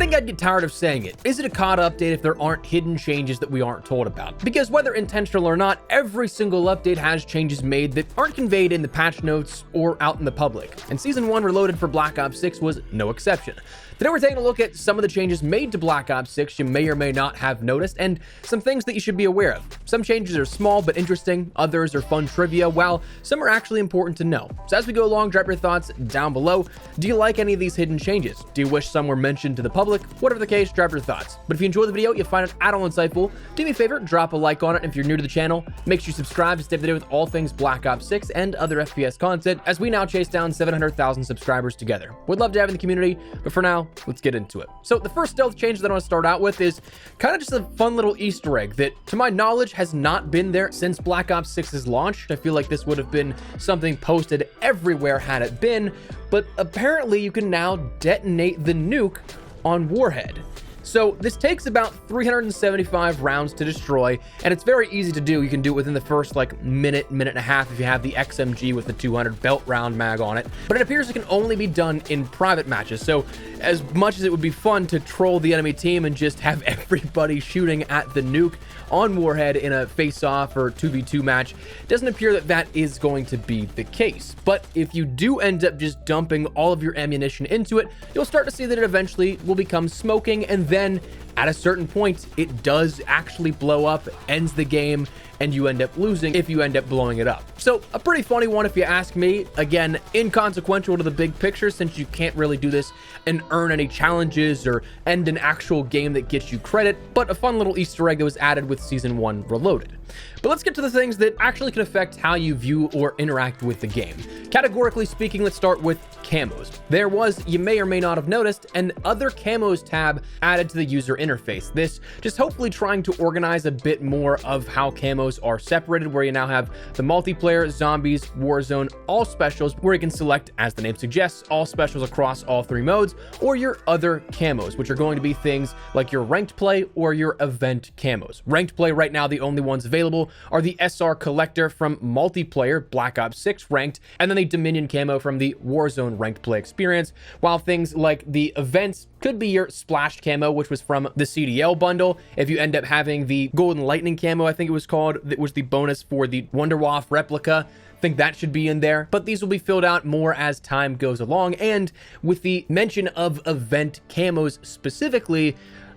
think I'd get tired of saying it. Is it a COD update if there aren't hidden changes that we aren't told about? Because whether intentional or not, every single update has changes made that aren't conveyed in the patch notes or out in the public. And Season 1 Reloaded for Black Ops 6 was no exception. Today we're taking a look at some of the changes made to Black Ops 6 you may or may not have noticed, and some things that you should be aware of. Some changes are small but interesting, others are fun trivia, while some are actually important to know. So as we go along, drop your thoughts down below. Do you like any of these hidden changes? Do you wish some were mentioned to the public? Whatever the case, drop your thoughts. But if you enjoy the video, you find it at all insightful, do me a favor, drop a like on it. And if you're new to the channel, make sure you subscribe to stay up to date with all things Black Ops 6 and other FPS content as we now chase down 700,000 subscribers together. We'd love to have you in the community, but for now, let's get into it. So the first stealth change that I want to start out with is kind of just a fun little Easter egg that, to my knowledge, has not been there since Black Ops 6's launch. I feel like this would have been something posted everywhere had it been, but apparently you can now detonate the nuke on Warhead. So this takes about 375 rounds to destroy, and it's very easy to do. You can do it within the first minute and a half if you have the XMG with the 200 belt round mag on it. But it appears it can only be done in private matches. So as much as it would be fun to troll the enemy team and just have everybody shooting at the nuke on Warhead in a face-off or 2v2 match, it doesn't appear that that is going to be the case. But if you do end up just dumping all of your ammunition into it, you'll start to see that it eventually will become smoking, and then at a certain point, it does actually blow up, ends the game, and you end up losing if you end up blowing it up. So a pretty funny one if you ask me. Again, inconsequential to the big picture since you can't really do this and earn any challenges or end an actual game that gets you credit, but a fun little Easter egg that was added with Season 1 Reloaded. But let's get to the things that actually can affect how you view or interact with the game. Categorically speaking, let's start with camos. There was, you may or may not have noticed, an Other Camos tab added to the user interface. This just hopefully trying to organize a bit more of how camos are separated, where you now have the multiplayer, zombies, warzone, all specials, where you can select, as the name suggests, all specials across all three modes, or your other camos, which are going to be things like your ranked play or your event camos. Ranked play right now, the only ones available are the SR Collector from multiplayer Black Ops 6 ranked, and then the Dominion camo from the Warzone ranked play experience, while things like the events could be your splashed camo, which was from the CDL bundle. If you end up having the Golden Lightning camo, I think it was called, that was the bonus for the Wonderwaff replica, I think that should be in there, but these will be filled out more as time goes along. And with the mention of event camos specifically,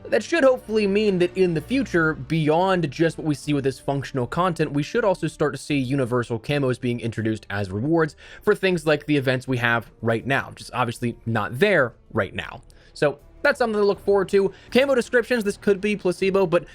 that should hopefully mean that in the future, beyond just what we see with this functional content, we should also start to see universal camos being introduced as rewards for things like the events we have right now, which is obviously not there right now. So that's something to look forward to. Camo descriptions, this could be placebo, but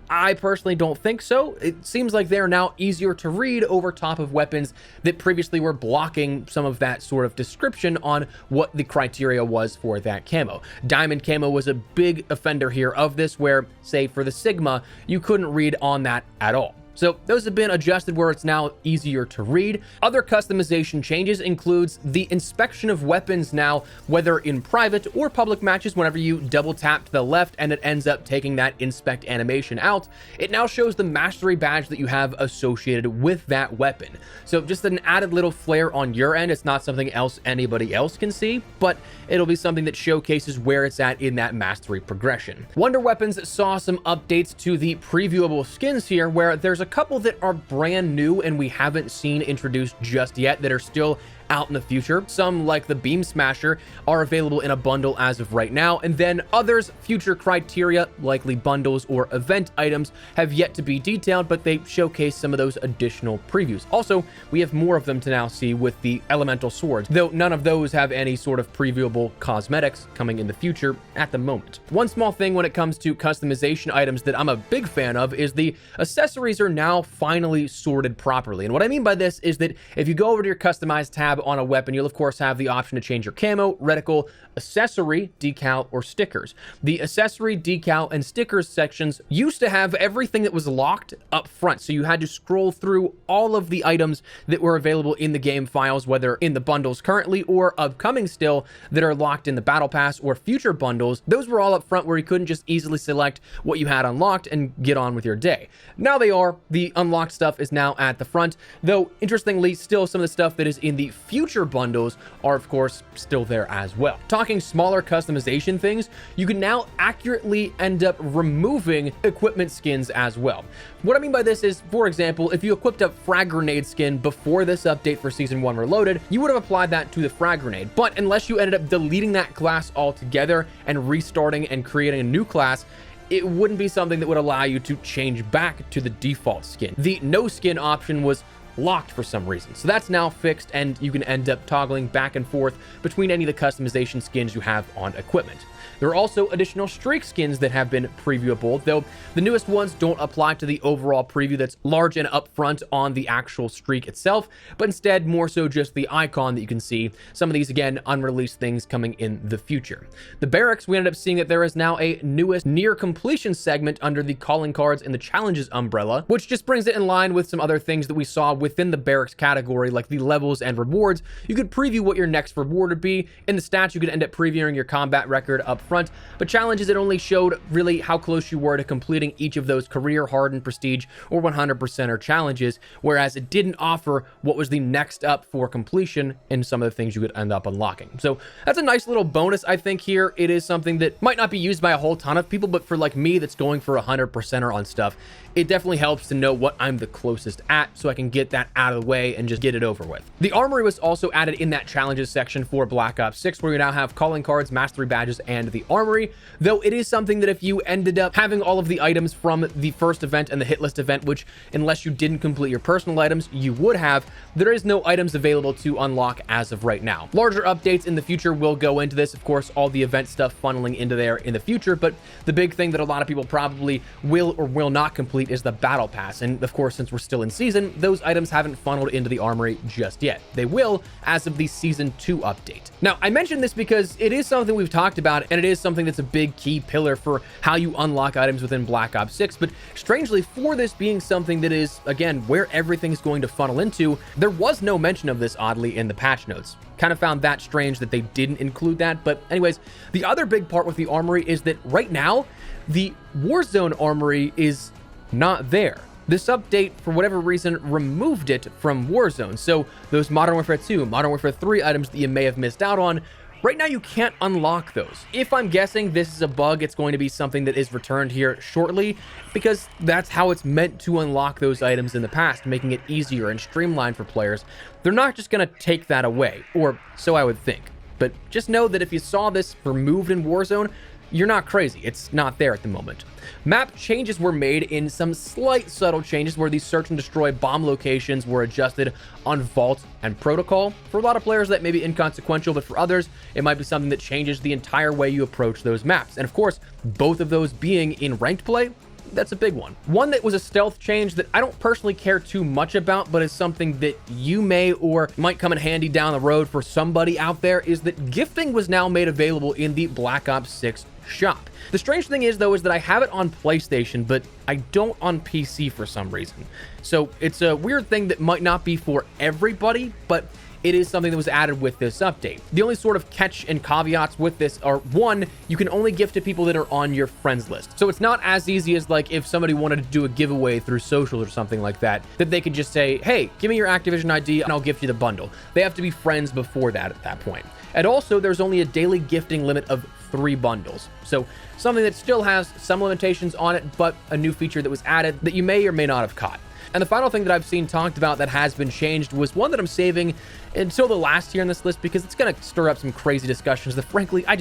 I personally don't think so. It seems like they're now easier to read over top of weapons that previously were blocking some of that sort of description on what the criteria was for that camo. Diamond camo was a big offender here of this, where, say, for the Sigma, you couldn't read on that at all. So those have been adjusted where it's now easier to read. Other customization changes includes the inspection of weapons now, whether in private or public matches. Whenever you double tap to the left and it ends up taking that inspect animation out, it now shows the mastery badge that you have associated with that weapon. So just an added little flair on your end. It's not something else anybody else can see, but it'll be something that showcases where it's at in that mastery progression. Wonder Weapons saw some updates to the previewable skins here, where there's a couple that are brand new and we haven't seen introduced just yet that are still out in the future. Some, like the Beam Smasher, are available in a bundle as of right now, and then others, future criteria, likely bundles or event items, have yet to be detailed, but they showcase some of those additional previews. Also, we have more of them to now see with the elemental swords, though none of those have any sort of previewable cosmetics coming in the future at the moment. One small thing when it comes to customization items that I'm a big fan of is the accessories are now finally sorted properly. And what I mean by this is that if you go over to your customized tab on a weapon, you'll of course have the option to change your camo, reticle, accessory, decal, or stickers. The accessory, decal, and stickers sections used to have everything that was locked up front, so you had to scroll through all of the items that were available in the game files, whether in the bundles currently or upcoming still that are locked in the battle pass or future bundles. Those were all up front where you couldn't just easily select what you had unlocked and get on with your day. Now they are. The unlocked stuff is now at the front, though interestingly still some of the stuff that is in the future bundles are of course still there as well. Talking smaller customization things, you can now accurately end up removing equipment skins as well. What I mean by this is, for example, if you equipped a frag grenade skin before this update for Season 1 Reloaded, you would have applied that to the frag grenade. But unless you ended up deleting that class altogether and restarting and creating a new class, it wouldn't be something that would allow you to change back to the default skin. The no skin option was locked for some reason. So that's now fixed, and you can end up toggling back and forth between any of the customization skins you have on equipment. There are also additional streak skins that have been previewable, though the newest ones don't apply to the overall preview that's large and upfront on the actual streak itself, but instead more so just the icon that you can see. Some of these, again, unreleased things coming in the future. The Barracks, we ended up seeing that there is now a newest near completion segment under the calling cards and the challenges umbrella, which just brings it in line with some other things that we saw within the Barracks category, like the levels and rewards. You could preview what your next reward would be. In the stats, you could end up previewing your combat record up front, but challenges, it only showed really how close you were to completing each of those career, hardened, prestige, or 100%er challenges, whereas it didn't offer what was the next up for completion in some of the things you could end up unlocking. So that's a nice little bonus, I think, here. It is something that might not be used by a whole ton of people, but for like me that's going for 100%er on stuff, it definitely helps to know what I'm the closest at, so I can get that out of the way and just get it over with. The armory was also added in that challenges section for Black Ops 6, where you now have calling cards, mastery badges, and the armory, though it is something that if you ended up having all of the items from the first event and the hit list event, which unless you didn't complete your personal items, you would have, there is no items available to unlock as of right now. Larger updates in the future will go into this, of course, all the event stuff funneling into there in the future, but the big thing that a lot of people probably will or will not complete is the battle pass, and of course, since we're still in season, those items haven't funneled into the armory just yet. They will as of the Season 2 update. Now, I mentioned this because it is something we've talked about, and it is something that's a big key pillar for how you unlock items within Black Ops 6, but strangely, for this being something that is, again, where everything's going to funnel into, there was no mention of this, oddly, in the patch notes. Kind of found that strange that they didn't include that, but anyways, the other big part with the armory is that right now, the Warzone armory is not there. This update, for whatever reason, removed it from Warzone. So those Modern Warfare 2, Modern Warfare 3 items that you may have missed out on, right now you can't unlock those. If I'm guessing this is a bug, it's going to be something that is returned here shortly, because that's how it's meant to unlock those items in the past, making it easier and streamlined for players. They're not just going to take that away, or so I would think. But just know that if you saw this removed in Warzone, you're not crazy. It's not there at the moment. Map changes were made in some slight subtle changes where these search and destroy bomb locations were adjusted on Vault and Protocol. For a lot of players, that may be inconsequential, but for others, it might be something that changes the entire way you approach those maps. And of course, both of those being in ranked play, that's a big one. One that was a stealth change that I don't personally care too much about, but is something that you may or might come in handy down the road for somebody out there, is that gifting was now made available in the Black Ops 6 shop. The strange thing is, though, is that I have it on PlayStation, but I don't on PC for some reason. So it's a weird thing that might not be for everybody, but it is something that was added with this update. The only sort of catch and caveats with this are, one, you can only gift to people that are on your friends list. So it's not as easy as like if somebody wanted to do a giveaway through social or something like that, that they could just say, hey, give me your Activision ID and I'll gift you the bundle. They have to be friends before that at that point. And also, there's only a daily gifting limit of 3 bundles. So something that still has some limitations on it, but a new feature that was added that you may or may not have caught. And the final thing that I've seen talked about that has been changed was one that I'm saving until the last tier in this list, because it's going to stir up some crazy discussions that frankly, I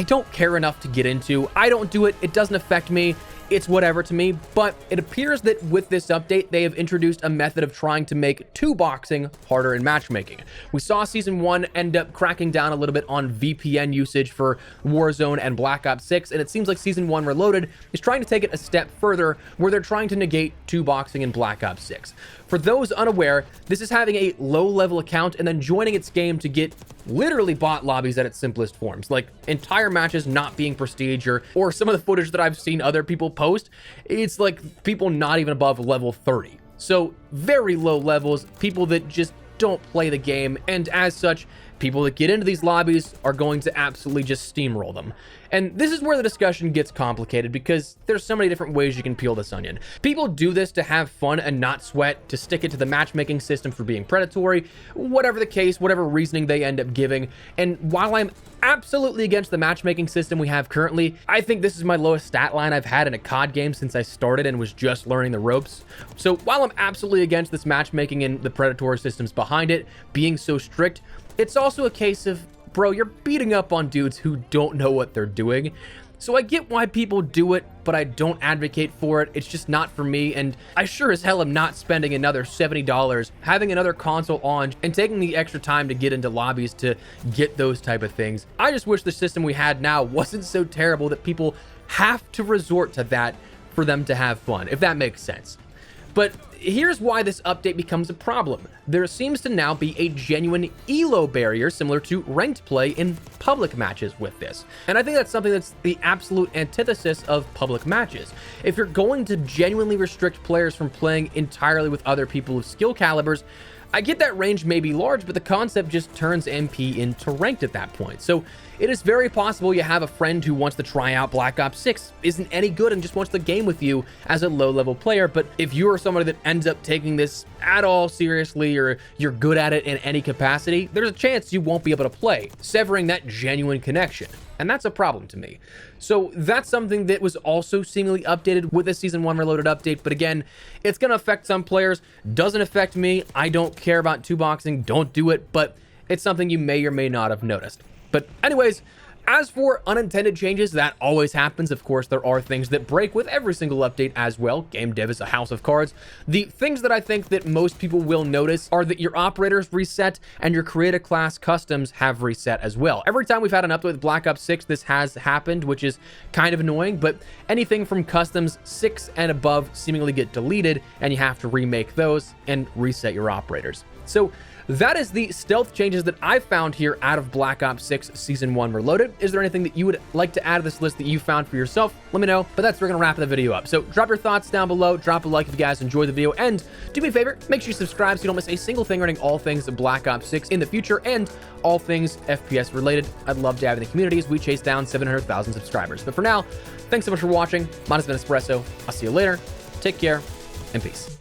don't care enough to get into. I don't do it. It doesn't affect me. It's whatever to me, but it appears that with this update, they have introduced a method of trying to make 2-boxing harder in matchmaking. We saw Season 1 end up cracking down a little bit on VPN usage for Warzone and Black Ops 6, and it seems like Season 1 Reloaded is trying to take it a step further, where they're trying to negate 2-boxing in Black Ops 6. For those unaware, this is having a low-level account and then joining its game to get literally bot lobbies at its simplest forms, like entire matches not being prestige, or some of the footage that I've seen other people post, it's like people not even above level 30. So very low levels, people that just don't play the game, and as such, people that get into these lobbies are going to absolutely just steamroll them. And this is where the discussion gets complicated because there's so many different ways you can peel this onion. People do this to have fun and not sweat, to stick it to the matchmaking system for being predatory, whatever the case, whatever reasoning they end up giving. And while I'm absolutely against the matchmaking system we have currently, I think this is my lowest stat line I've had in a COD game since I started and was just learning the ropes. So while I'm absolutely against this matchmaking and the predatory systems behind it being so strict, it's also a case of, bro, you're beating up on dudes who don't know what they're doing. So I get why people do it, but I don't advocate for it. It's just not for me, and I sure as hell am not spending another $70, having another console on, and taking the extra time to get into lobbies to get those type of things. I just wish the system we had now wasn't so terrible that people have to resort to that for them to have fun, if that makes sense. But here's why this update becomes a problem. There seems to now be a genuine elo barrier similar to ranked play in public matches with this. And I think that's something that's the absolute antithesis of public matches. If you're going to genuinely restrict players from playing entirely with other people of skill calibers, I get that range may be large, but the concept just turns MP into ranked at that point. So it is very possible you have a friend who wants to try out Black Ops 6, isn't any good, and just wants to game with you as a low-level player. But if you are somebody that ends up taking this at all seriously, or you're good at it in any capacity, there's a chance you won't be able to play, severing that genuine connection. And that's a problem to me. So that's something that was also seemingly updated with this Season 1 Reloaded update. But again, it's going to affect some players. Doesn't affect me. I don't care about two-boxing. Don't do it. But it's something you may or may not have noticed. But anyways, as for unintended changes, that always happens. Of course, there are things that break with every single update as well. Game dev is a house of cards. The things that I think that most people will notice are that your operators reset and your creator class customs have reset as well. Every time we've had an update with Black Ops 6, this has happened, which is kind of annoying, but anything from customs 6 and above seemingly get deleted, and you have to remake those and reset your operators. So that is the stealth changes that I found here out of Black Ops 6 Season 1 Reloaded. Is there anything that you would like to add to this list that you found for yourself? Let me know. But that's where we're going to wrap the video up. So drop your thoughts down below. Drop a like if you guys enjoyed the video. And do me a favor, make sure you subscribe so you don't miss a single thing regarding all things Black Ops 6 in the future and all things FPS related. I'd love to have in the community as we chase down 700,000 subscribers. But for now, thanks so much for watching. Mine has been Espresso. I'll see you later. Take care and peace.